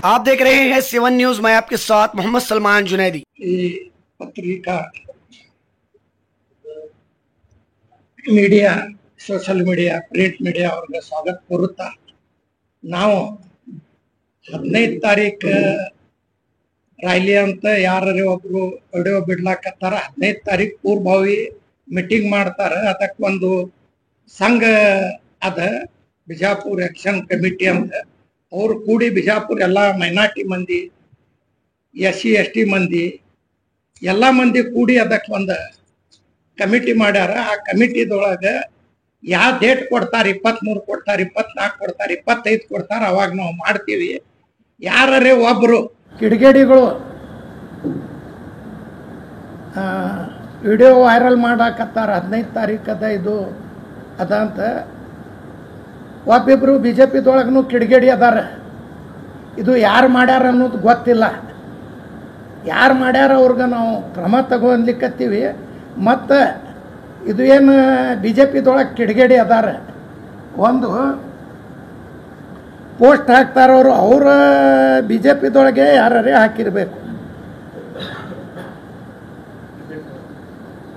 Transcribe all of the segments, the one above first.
आप देख रहे हैं 7 न्यूज। मैं आपके साथ मोहम्मद सलमान जुनैदी। पत्रिका media social media print media ಅವ್ರಿಗೆ ಸ್ವಾಗತ ಕೋರುತ್ತಾ ನಾವು 15 ತಾರೀಕು ರಾಯ್ಲಿ ಅಂತ ಯಾರೇ ಒಬ್ರು ವಿಡಿಯೋ ಬಿಡ್ಲಾಕತ್ತಾರ 15 ತಾರೀಕು ಪೂರ್ವಭಾವಿ ಮೀಟಿಂಗ್ ಮಾಡ್ತಾರ ಅದಕ್ಕೆ ಒಂದು ಸಂಘ ಅದ ಬಿಜಾಪುರ ಆಕ್ಷನ್ ಕಮಿಟಿ ಅಂತ ಅವ್ರು ಕೂಡಿ ಬಿಜಾಪುರ ಎಲ್ಲ ಮೈನಾರಿಟಿ ಮಂದಿ SC ST ಮಂದಿ ಎಲ್ಲ ಮಂದಿ ಕೂಡಿ ಅದಕ್ಕೆ ಒಂದು ಕಮಿಟಿ ಮಾಡ್ಯಾರ ಆ ಕಮಿಟಿದೊಳಗೆ ಯಾವ ಡೇಟ್ ಕೊಡ್ತಾರೆ 23 ಕೊಡ್ತಾರೆ 24 ಕೊಡ್ತಾರೆ 25 ಕೊಡ್ತಾರೆ ಅವಾಗ ನಾವು ಮಾಡ್ತೀವಿ ಯಾರೇ ಒಬ್ರು ಕಿಡಿಗೇಡಿಗಳು ವಿಡಿಯೋ ವೈರಲ್ ಮಾಡಾಕತ್ತಾರ 15 ತಾರೀಕದ ಇದು ಅದಂತ ಒಬ್ಬಿಬ್ರು BJPದೊಳಗೂ ಕಿಡಿಗೇಡಿ ಅದಾರ ಇದು ಯಾರು ಮಾಡ್ಯಾರ ಅನ್ನೋದು ಗೊತ್ತಿಲ್ಲ ಯಾರು ಮಾಡ್ಯಾರ ಅವ್ರಿಗೆ ನಾವು ಕ್ರಮ ತಗೊಳ್ಲಿಕ್ಕತ್ತೀವಿ ಮತ್ತು ಇದು ಏನು BJPದೊಳಗೆ ಕಿಡಿಗೇಡಿ ಅದಾರ ಒಂದು ಪೋಸ್ಟ್ ಹಾಕ್ತಾರವರು ಅವರ BJPದೊಳಗೆ ಯಾರೇ ಹಾಕಿರಬೇಕು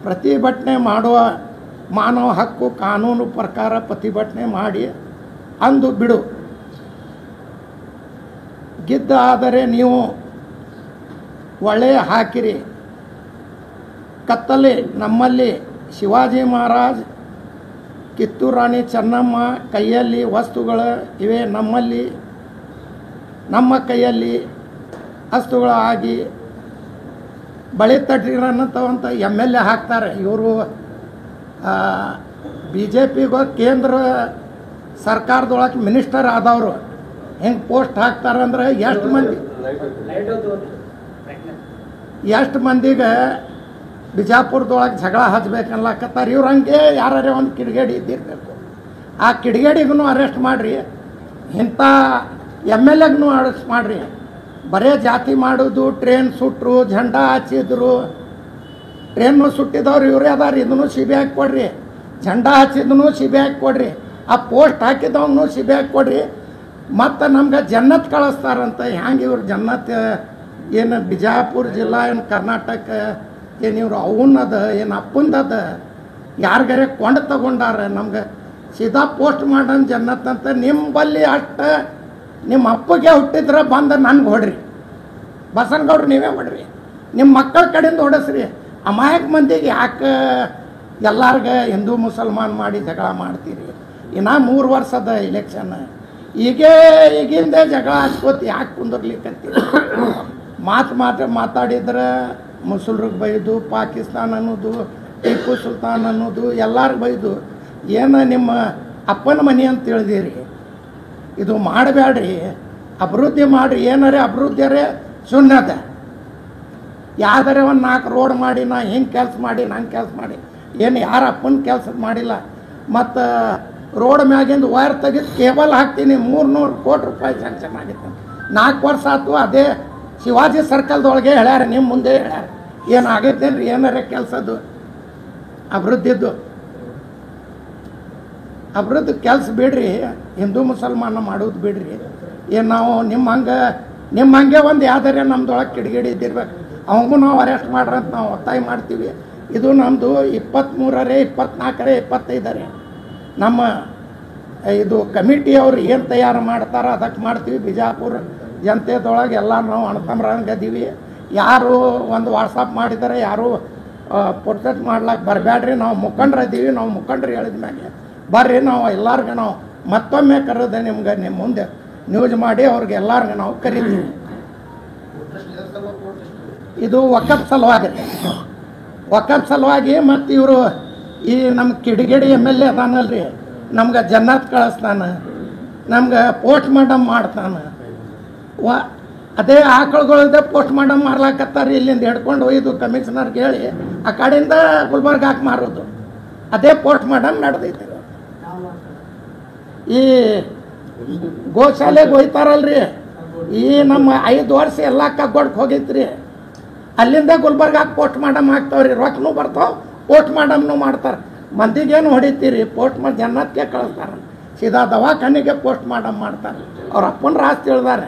ಪ್ರತಿಭಟನೆ ಮಾಡುವ ಮಾನವ ಹಕ್ಕು ಕಾನೂನು ಪ್ರಕಾರ ಪ್ರತಿಭಟನೆ ಮಾಡಿ ಅಂದು ಬಿಡು ಗಿದ್ದ ಆದರೆ ನೀವು ಒಳ್ಳೆಯ ಹಾಕಿರಿ ಕತ್ತಲೆ ನಮ್ಮಲ್ಲಿ ಶಿವಾಜಿ ಮಹಾರಾಜ್ ಕಿತ್ತೂರು ರಾಣಿ ಚೆನ್ನಮ್ಮ ಕೈಯಲ್ಲಿ ವಸ್ತುಗಳು ಇವೆ ನಮ್ಮಲ್ಲಿ ನಮ್ಮ ಕೈಯಲ್ಲಿ ವಸ್ತುಗಳು ಆಗಿ ಬಳಿ ತಟ್ಟಿರೋಂಥವಂತ MLA ಹಾಕ್ತಾರೆ ಇವರು BJPಗೂ ಕೇಂದ್ರ ಸರ್ಕಾರದೊಳಗೆ ಮಿನಿಸ್ಟರ್ ಆದವರು ಹೆಂಗೆ ಪೋಸ್ಟ್ ಹಾಕ್ತಾರಂದ್ರೆ ಎಷ್ಟು ಮಂದಿಗೆ ಬಿಜಾಪುರದೊಳಗೆ ಜಗಳ ಹಚ್ಬೇಕನ್ಲಾಕತ್ತಾರೆ ಇವ್ರು ಹಂಗೆ ಯಾರೇ ಒಂದು ಕಿಡಿಗೇಡಿ ಇದ್ದಿರಬೇಕು ಆ ಕಿಡಿಗೇಡಿಗೂ ಅರೆಸ್ಟ್ ಮಾಡಿರಿ ಇಂಥ MLAಗೂ ಅರೆಸ್ಟ್ ಮಾಡಿರಿ ಬರೇ ಜಾತಿ ಮಾಡೋದು ಟ್ರೈನ್ ಸುಟ್ಟರು ಝಂಡಾ ಹಚ್ಚಿದ್ರು ಟ್ರೈನು ಸುಟ್ಟಿದವ್ರು ಇವರೇ ಅದಾರ ಇದನ್ನು CBI ಕೊಡ್ರಿ ಝಂಡಾ ಹಚ್ಚಿದನು CBI ಕೊಡ್ರಿ ಆ ಪೋಸ್ಟ್ ಹಾಕಿದವನು CBI ಕೊಡ್ರಿ ಮತ್ತು ನಮ್ಗೆ ಜನ್ನತ್ ಕಳಿಸ್ತಾರಂತ ಹ್ಯಾಂಗೆ ಇವ್ರು ಜನ್ನತ್ ಏನು ಬಿಜಾಪುರ ಜಿಲ್ಲಾ ಏನು ಕರ್ನಾಟಕ ಏನು ಇವ್ರು ಅವನದ ಏನು ಅಪ್ಪಂದದ ಯಾರಿಗಾರೆ ಕೊಂಡು ತಗೊಂಡಾರ ನಮ್ಗೆ ಸೀದಾ ಪೋಸ್ಟ್ ಮಾಡೋಣ ಜನ್ನತ್ ಅಂತ ನಿಮ್ಮಲ್ಲಿ ಅಷ್ಟು ನಿಮ್ಮ ಅಪ್ಪಗೆ ಹುಟ್ಟಿದ್ರೆ ಬಂದು ನನ್ಗೆ ಹೊಡ್ರಿ ಬಸನಗೌಡ್ರು ನೀವೇ ಹೊಡ್ರಿ ನಿಮ್ಮ ಮಕ್ಕಳ ಕಡೆಯಿಂದ ಹೊಡಸ್ರಿ ಅಮಾಯಕ ಮಂದಿಗೆ ಯಾಕೆ ಎಲ್ಲಾರ್ಗೆ ಹಿಂದೂ ಮುಸಲ್ಮಾನ್ ಮಾಡಿ ಜಗಳ ಮಾಡ್ತೀರಿ ಇನ್ನು 3 ವರ್ಷದ ಇಲೆಕ್ಷನ್ ಈಗಿಂದ ಜಗಳ ಹಚ್ಕೋತಿ ಯಾಕೆ ಕುಂದಿರ್ಲಿಕ್ಕಂತೀರಿ ಮಾತಾಡಿದ್ರೆ ಮುಸಲ್ರಿಗೆ ಬೈದು ಪಾಕಿಸ್ತಾನ ಅನ್ನೋದು ಟಿಪ್ಪು ಸುಲ್ತಾನ್ ಅನ್ನೋದು ಎಲ್ಲರಿಗೂ ಬೈದು ಏನು ನಿಮ್ಮ ಅಪ್ಪನ ಮನೆ ಅಂತ ತಿಳಿದಿರಿ ಇದು ಮಾಡಬೇಡ್ರಿ ಅಭಿವೃದ್ಧಿ ಮಾಡಿರಿ ಏನಾರೇ ಅಭಿವೃದ್ಧಿಯರೇ ಶೂನ್ಯದ ಯಾವ್ದಾರೆ ಒಂದು 4 ರೋಡ್ ಮಾಡಿ ನಾ ಹಿಂಗೆ ಕೆಲಸ ಮಾಡಿ ನಂಗೆ ಕೆಲಸ ಮಾಡಿ ಏನು ಯಾರ ಅಪ್ಪನ ಕೆಲಸ ಮಾಡಿಲ್ಲ ಮತ್ತು ರೋಡ್ ಮ್ಯಾಗಿಂದ ವೈರ್ ತೆಗೆದು ಕೇಬಲ್ ಹಾಕ್ತೀನಿ 300 ಕೋಟಿ ರೂಪಾಯಿ ಸ್ಯಾಂಕ್ಷನ್ ಆಗಿತ್ತು 4 ವರ್ಷ ಆಯ್ತು ಅದೇ ಶಿವಾಜಿ ಸರ್ಕಲ್ದೊಳಗೆ ಹೇಳ್ಯಾರ ನಿಮ್ಮ ಮುಂದೆ ಹೇಳ್ಯಾರ ಏನು ಆಗೈತೇನು ರೀ ಏನಾರ ಕೆಲಸದ್ದು ಅಭಿವೃದ್ಧಿದ್ದು ಅಭಿವೃದ್ಧಿ ಕೆಲಸ ಬಿಡ್ರಿ ಹಿಂದೂ ಮುಸಲ್ಮಾನ ಮಾಡೋದು ಬಿಡ್ರಿ ಏನು ನಾವು ನಿಮ್ಮ ಹಂಗೆ ಒಂದು ಯಾವ್ದಾರೆ ನಮ್ದೊಳಗೆ ಕಿಡಿಗೇಡಿ ಇದ್ದಿರ್ಬೇಕು ಅವಂಗೂ ನಾವು ಅರೆಸ್ಟ್ ಮಾಡ್ರಿ ಅಂತ ನಾವು ಒತ್ತಾಯ ಮಾಡ್ತೀವಿ ಇದು ನಮ್ಮದು 23 24 25 ನಮ್ಮ ಇದು ಕಮಿಟಿಯವ್ರು ಏನು ತಯಾರು ಮಾಡ್ತಾರೋ ಅದಕ್ಕೆ ಮಾಡ್ತೀವಿ ಬಿಜಾಪುರ ಜನತೆದೊಳಗೆ ಎಲ್ಲ ನಾವು ಅಣ್ತಂಬ್ರಂಗದೀವಿ ಯಾರು ಒಂದು ವಾಟ್ಸಪ್ ಮಾಡಿದ್ದಾರೆ ಯಾರು ಪ್ರೊಟೆಸ್ಟ್ ಮಾಡ್ಲಿಕ್ಕೆ ಬರಬೇಡ್ರಿ ನಾವು ಮುಖಂಡ್ರದೀವಿ ನಾವು ಮುಖಂಡ್ರು ಹೇಳಿದ ಮ್ಯಾಗೆ ಬರ್ರಿ ನಾವು ಎಲ್ಲರಿಗೂ ನಾವು ಮತ್ತೊಮ್ಮೆ ಕರೆದ ನಿಮ್ಗೆ ನಿಮ್ಮ ಮುಂದೆ ನ್ಯೂಸ್ ಮಾಡಿ ಅವ್ರಿಗೆ ಎಲ್ಲರಿಗೂ ನಾವು ಕರಿತೀವಿ ಇದು ವಕಫ್ ಸಲುವಾಗಿ ಮತ್ತು ಇವರು ಈ ನಮ್ಮ ಕಿಡಿಗೇಡಿ MLA ಅದಾನಲ್ರಿ ನಮ್ಗೆ ಜನ್ನತ್ ಕಳಿಸ್ತಾನೆ ನಮ್ಗೆ ಪೋಸ್ಟ್ ಮಾರ್ಟಮ್ ಮಾಡ್ತಾನೆ ಅದೇ ಆಕಳುಗಳದ್ದೇ ಪೋಸ್ಟ್ ಮಾರ್ಟಮ್ ಮಾರ್ಲಾಕತ್ತಾರೆ ಇಲ್ಲಿಂದ ಹಿಡ್ಕೊಂಡು ಒಯ್ದು ಕಮಿಷನರ್ಗೆ ಹೇಳಿ ಆ ಕಡೆಯಿಂದ ಗುಲ್ಬರ್ಗ ಹಾಕಿ ಮಾರೋದು ಅದೇ ಪೋಸ್ಟ್ ಮಾರ್ಟಮ್ ನಡೆದೈತಿ ಈ ಗೋಶಾಲೆಗೆ ಹೋಯ್ತಾರಲ್ರಿ ಈ ನಮ್ಮ 5 ವರ್ಷ ಎಲ್ಲ ಕಗ್ಗೊಡ್ಕೆ ಹೋಗೈತ್ರಿ ಅಲ್ಲಿಂದ ಗುಲ್ಬರ್ಗ ಹಾಕಿ ಪೋಸ್ಟ್ ಮಾರ್ಟಮ್ ಹಾಕ್ತಾವ್ರಿ ರೊಕ್ಕನೂ ಬರ್ತಾವೆ ಪೋಸ್ಟ್ ಮಾರ್ಟಮ್ನು ಮಾಡ್ತಾರೆ ಮಂದಿಗೇನು ಹೊಡಿತೀರಿ ಪೋಸ್ಟ್ ಮಾಡಿ ಜನ್ನತ್ಗೆ ಕಳಿಸ್ತಾರೆ ಸೀದಾ ದವಾಖಾನೆಗೆ ಪೋಸ್ಟ್ ಮಾರ್ಟಮ್ ಮಾಡ್ತಾರೆ ಅವ್ರ ಅಪ್ಪನ ರಾಸ್ತಿ ಹೇಳ್ದಾರೆ